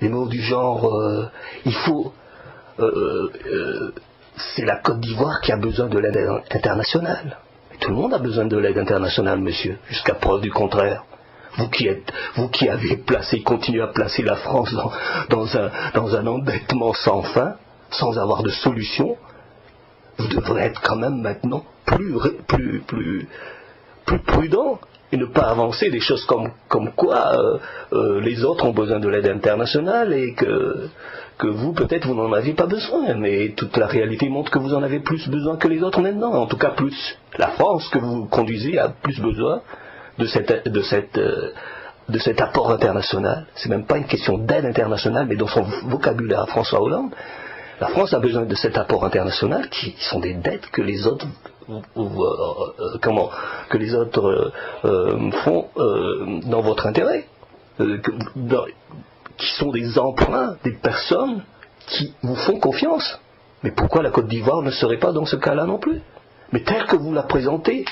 des mots du genre il faut c'est la Côte d'Ivoire qui a besoin de l'aide internationale. Tout le monde a besoin de l'aide internationale, monsieur, jusqu'à preuve du contraire. Vous qui avez continué à placer la France dans un endettement sans fin, sans avoir de solution, vous devrez être quand même maintenant plus prudent et ne pas avancer des choses comme quoi les autres ont besoin de l'aide internationale et que vous, peut-être, vous n'en avez pas besoin, mais toute la réalité montre que vous en avez plus besoin que les autres maintenant. En tout cas, plus la France que vous conduisez a plus besoin de cet apport international. C'est même pas une question d'aide internationale, mais dans son vocabulaire à François Hollande, la France a besoin de cet apport international qui sont des dettes que les autres font dans votre intérêt, qui sont des emprunts des personnes qui vous font confiance. Mais pourquoi la Côte d'Ivoire ne serait pas dans ce cas-là non plus? Mais tel que vous la présentez,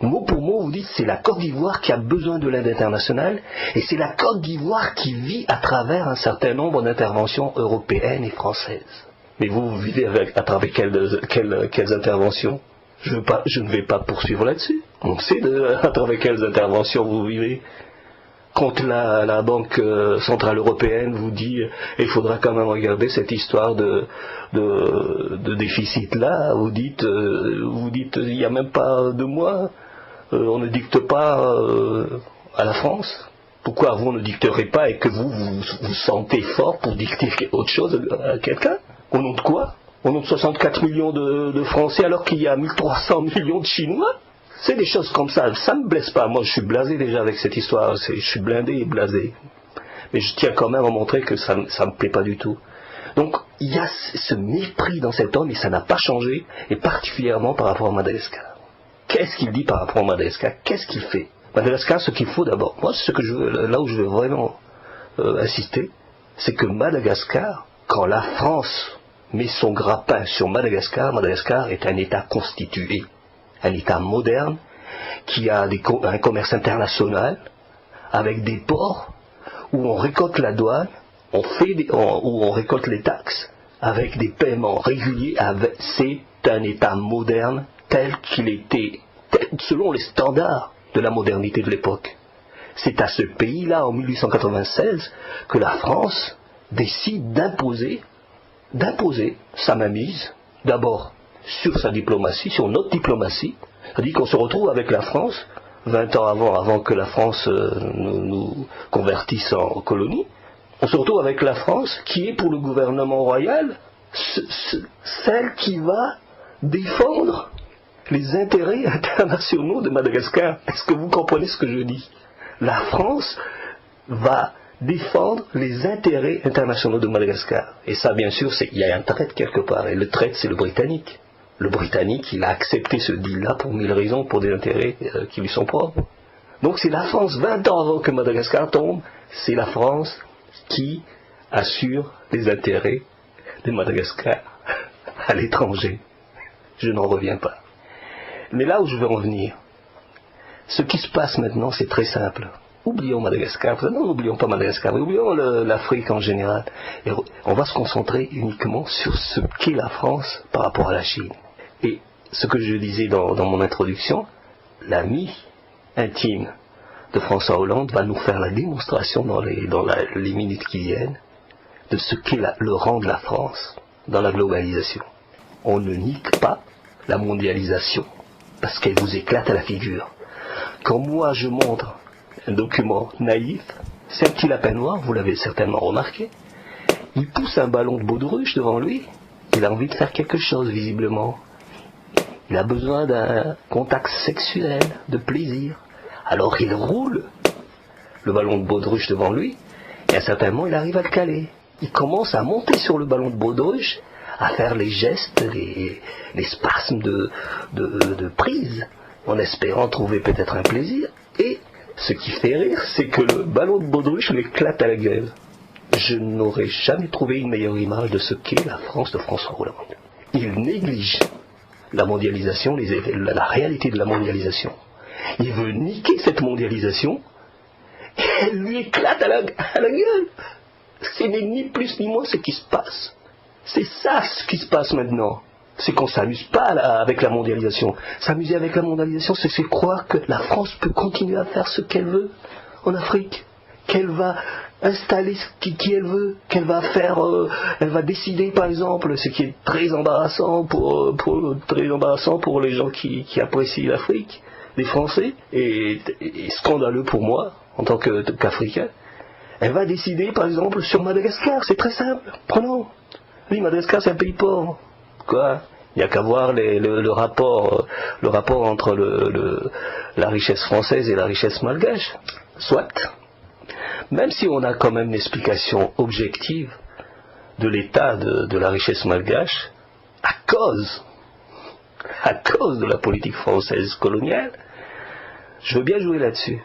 mot pour mot, vous dites c'est la Côte d'Ivoire qui a besoin de l'aide internationale et c'est la Côte d'Ivoire qui vit à travers un certain nombre d'interventions européennes et françaises. Mais vous vivez à travers quelles interventions? Je ne vais pas poursuivre là-dessus. On sait à travers quelles interventions vous vivez. Quand la Banque Centrale Européenne vous dit il faudra quand même regarder cette histoire de déficit-là, vous dites il n'y a même pas 2 mois, on ne dicte pas à la France. Pourquoi vous ne dicterez pas et que vous sentez fort pour dicter autre chose à quelqu'un? Au nom de quoi? Au nom de 64 millions de Français alors qu'il y a 1300 millions de Chinois? C'est des choses comme ça me blesse pas. Moi je suis blasé déjà avec cette histoire, je suis blindé et blasé. Mais je tiens quand même à montrer que ça me plaît pas du tout. Donc il y a ce mépris dans cet homme et ça n'a pas changé, et particulièrement par rapport à Madagascar. Qu'est-ce qu'il dit par rapport à Madagascar? Qu'est-ce qu'il fait? Madagascar, ce qu'il faut d'abord, moi là où je veux vraiment insister, c'est que Madagascar, quand la France met son grappin sur Madagascar, Madagascar est un État constitué. Un État moderne qui a un commerce international avec des ports où on récolte la douane, où on récolte les taxes avec des paiements réguliers. C'est un État moderne tel qu'il était, selon les standards de la modernité de l'époque. C'est à ce pays-là, en 1896, que la France décide d'imposer sa mainmise, d'abord sur sa diplomatie, sur notre diplomatie. C'est-à-dire qu'on se retrouve avec la France, 20 ans avant que la France nous convertisse en colonie, on se retrouve avec la France qui est pour le gouvernement royal celle qui va défendre les intérêts internationaux de Madagascar. Est-ce que vous comprenez ce que je dis? La France va défendre les intérêts internationaux de Madagascar. Et ça, bien sûr, il y a un traité quelque part. Et le traité, c'est le Britannique. Le Britannique, il a accepté ce deal-là pour 1000 raisons, pour des intérêts qui lui sont propres. Donc c'est la France, 20 ans avant que Madagascar tombe, c'est la France qui assure les intérêts de Madagascar à l'étranger. Je n'en reviens pas. Mais là où je veux en venir, ce qui se passe maintenant, c'est très simple. Oublions Madagascar, non, n'oublions pas Madagascar, mais oublions l'Afrique en général. Et on va se concentrer uniquement sur ce qu'est la France par rapport à la Chine. Et ce que je disais dans mon introduction, l'ami intime de François Hollande va nous faire la démonstration dans les minutes qui viennent de ce qu'est le rang de la France dans la globalisation. On ne nique pas la mondialisation parce qu'elle vous éclate à la figure. Quand moi je montre un document naïf, c'est un petit lapin noir, vous l'avez certainement remarqué, il pousse un ballon de baudruche devant lui, il a envie de faire quelque chose visiblement. Il a besoin d'un contact sexuel, de plaisir. Alors il roule le ballon de baudruche devant lui, et à un certain moment il arrive à le caler. Il commence à monter sur le ballon de baudruche, à faire les gestes, les spasmes de prise, en espérant trouver peut-être un plaisir. Et ce qui fait rire, c'est que le ballon de baudruche l'éclate à la gueule. Je n'aurais jamais trouvé une meilleure image de ce qu'est la France de François Hollande. Il néglige la mondialisation, la réalité de la mondialisation. Il veut niquer cette mondialisation et elle lui éclate à la gueule. Ce n'est ni plus ni moins ce qui se passe. C'est ça ce qui se passe maintenant. C'est qu'on ne s'amuse pas avec la mondialisation. S'amuser avec la mondialisation, c'est croire que la France peut continuer à faire ce qu'elle veut en Afrique. Qu'elle va installer qui elle veut, qu'elle va faire, elle va décider par exemple, ce qui est très embarrassant pour les gens qui apprécient l'Afrique, les Français, et scandaleux pour moi en tant qu'Africain. Elle va décider par exemple sur Madagascar, c'est très simple, prenons. Oui, Madagascar c'est un pays pauvre. Quoi ? Il n'y a qu'à voir le rapport entre la richesse française et la richesse malgache. Soit. Même si on a quand même une explication objective de l'état de la richesse malgache, à cause de la politique française coloniale, je veux bien jouer là-dessus.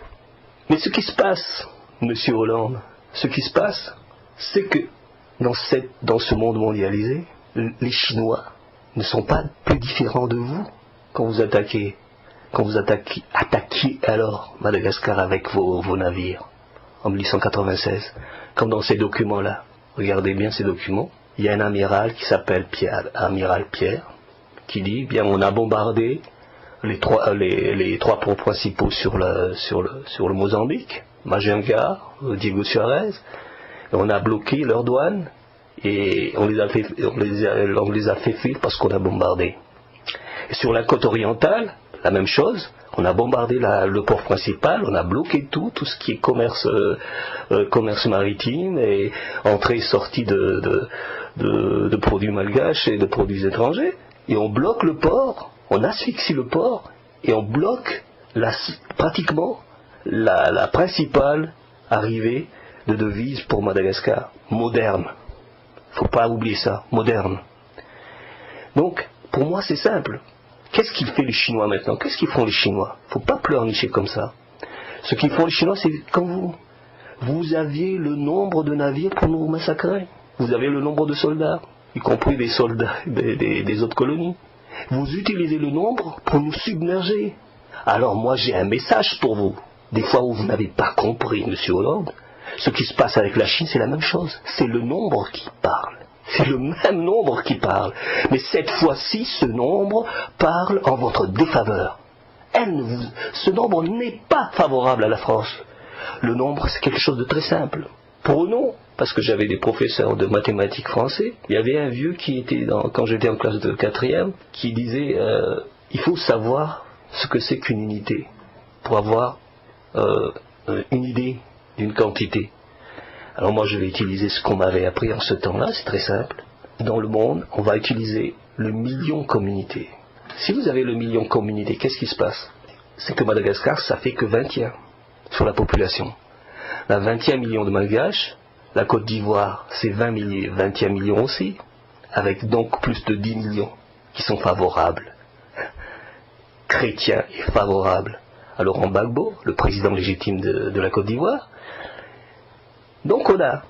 Mais ce qui se passe, Monsieur Hollande, ce qui se passe, c'est que dans ce monde mondialisé, les Chinois ne sont pas plus différents de vous quand vous attaquiez alors Madagascar avec vos navires en 1896, comme dans ces documents-là. Regardez bien ces documents. Il y a un amiral qui s'appelle amiral Pierre, qui dit, bien, on a bombardé les trois ports principaux sur le Mozambique, Majunga, Diego Suarez, et on a bloqué leurs douanes, et on les a fait fuir parce qu'on a bombardé. Et sur la côte orientale, la même chose, on a bombardé le port principal, on a bloqué tout ce qui est commerce maritime et entrée et sortie de produits malgaches et de produits étrangers. Et on bloque le port, on asphyxie le port et on bloque pratiquement la principale arrivée de devises pour Madagascar, moderne. Faut pas oublier ça, moderne. Donc, pour moi c'est simple. Qu'est-ce qu'ils font les Chinois maintenant? Qu'est-ce qu'ils font les Chinois? Faut pas pleurnicher comme ça. Ce qu'ils font les Chinois, c'est comme vous. Vous aviez le nombre de navires pour nous massacrer. Vous avez le nombre de soldats, y compris des soldats des autres colonies. Vous utilisez le nombre pour nous submerger. Alors moi j'ai un message pour vous. Des fois où vous n'avez pas compris, Monsieur Hollande, ce qui se passe avec la Chine, c'est la même chose. C'est le nombre qui parle. C'est le même nombre qui parle. Mais cette fois-ci, ce nombre parle en votre défaveur. Ce nombre n'est pas favorable à la France. Le nombre, c'est quelque chose de très simple. Pour nous, parce que j'avais des professeurs de mathématiques français, il y avait un vieux qui était, quand j'étais en classe de 4e, qui disait il faut savoir ce que c'est qu'une unité pour avoir une idée d'une quantité. Alors moi je vais utiliser ce qu'on m'avait appris en ce temps-là, c'est très simple. Dans le monde, on va utiliser le million comme unité. Si vous avez le million comme unité, qu'est-ce qui se passe? C'est que Madagascar, ça fait que 21 sur la population. La 21 millions de Malgaches, la Côte d'Ivoire, c'est 21 millions aussi, avec donc plus de 10 millions qui sont favorables. Chrétiens et favorables à Laurent Gbagbo, le président légitime de la Côte d'Ivoire. Donc on a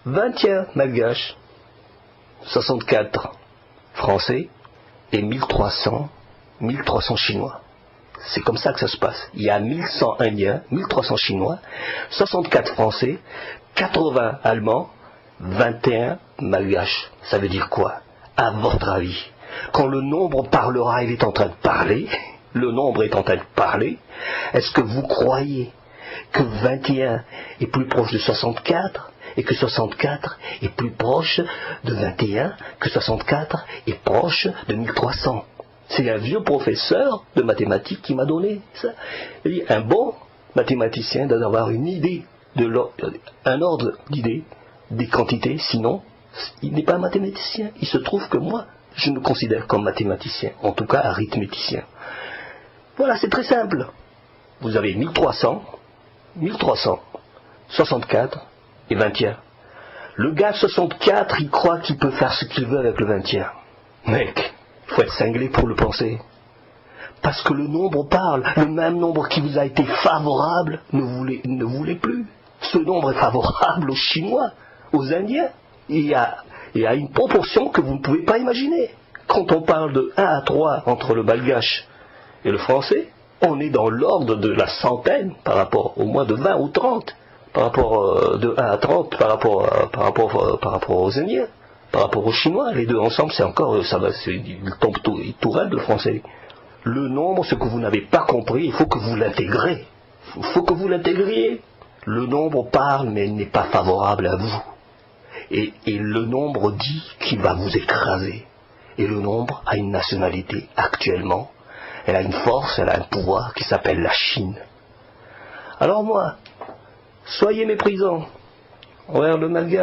21 Malgaches, 64 Français et 1300 Chinois. C'est comme ça que ça se passe. Il y a 1100 Indiens, 1300 Chinois, 64 Français, 80 Allemands, 21 Malgaches. Ça veut dire quoi? À votre avis, quand le nombre parlera, il est en train de parler, le nombre est en train de parler, est-ce que vous croyez que 21 est plus proche de 64 et que 64 est plus proche de 21, que 64 est proche de 1300? C'est un vieux professeur de mathématiques qui m'a donné ça. Un bon mathématicien doit avoir une idée, un ordre d'idées des quantités, sinon il n'est pas un mathématicien. Il se trouve que moi, je me considère comme mathématicien, en tout cas arithméticien. Voilà, c'est très simple. Vous avez 1300, 64 et 21. Le gars 64, il croit qu'il peut faire ce qu'il veut avec le 21. Mec, il faut être cinglé pour le penser. Parce que le nombre parle, le même nombre qui vous a été favorable ne voulait plus. Ce nombre est favorable aux Chinois, aux Indiens. Il y a une proportion que vous ne pouvez pas imaginer. Quand on parle de 1 à 3 entre le malgache et le français, on est dans l'ordre de la centaine par rapport au moins de 20 ou 30. par rapport de 1 à 30 par rapport aux Indiens, par rapport aux Chinois. Les deux ensemble, c'est encore, ça va, il tombe tout raide le français. Le nombre, ce que vous n'avez pas compris, il faut que vous l'intégrez. Il faut que vous l'intégriez. Le nombre parle, mais il n'est pas favorable à vous. Et le nombre dit qu'il va vous écraser. Et le nombre a une nationalité actuellement. Elle a une force, elle a un pouvoir qui s'appelle la Chine. Alors moi, soyez méprisants envers le malgache.